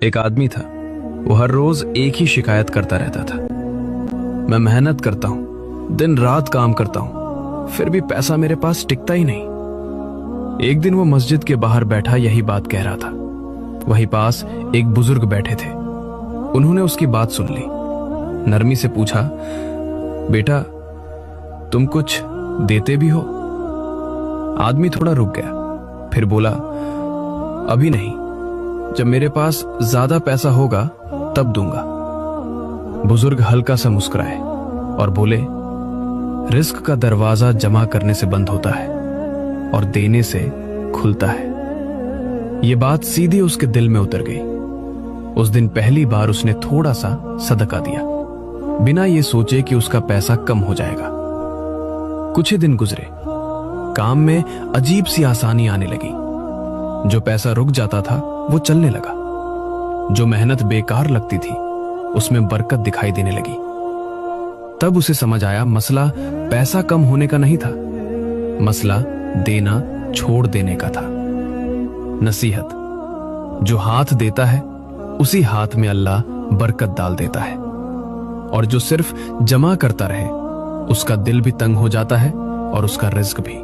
एक आदमी था। वो हर रोज एक ही शिकायत करता रहता था। मैं मेहनत करता हूं, दिन रात काम करता हूं, फिर भी पैसा मेरे पास टिकता ही नहीं। एक दिन वो मस्जिद के बाहर बैठा यही बात कह रहा था। वहीं पास एक बुजुर्ग बैठे थे। उन्होंने उसकी बात सुन ली। नरमी से पूछा, बेटा तुम कुछ देते भी हो? आदमी थोड़ा रुक गया, फिर बोला, अभी नहीं, जब मेरे पास ज्यादा पैसा होगा तब दूंगा। बुजुर्ग हल्का सा मुस्कुराए और बोले, रिस्क का दरवाजा जमा करने से बंद होता है और देने से खुलता है। ये बात सीधी उसके दिल में उतर गई। उस दिन पहली बार उसने थोड़ा सा सदका दिया, बिना ये सोचे कि उसका पैसा कम हो जाएगा। कुछ ही दिन गुजरे, काम में अजीब सी आसानी आने लगी। जो पैसा रुक जाता था वो चलने लगा। जो मेहनत बेकार लगती थी उसमें बरकत दिखाई देने लगी। तब उसे समझ आया, मसला पैसा कम होने का नहीं था, मसला देना छोड़ देने का था। नसीहत, जो हाथ देता है उसी हाथ में अल्लाह बरकत डाल देता है, और जो सिर्फ जमा करता रहे उसका दिल भी तंग हो जाता है और उसका रिज्क भी।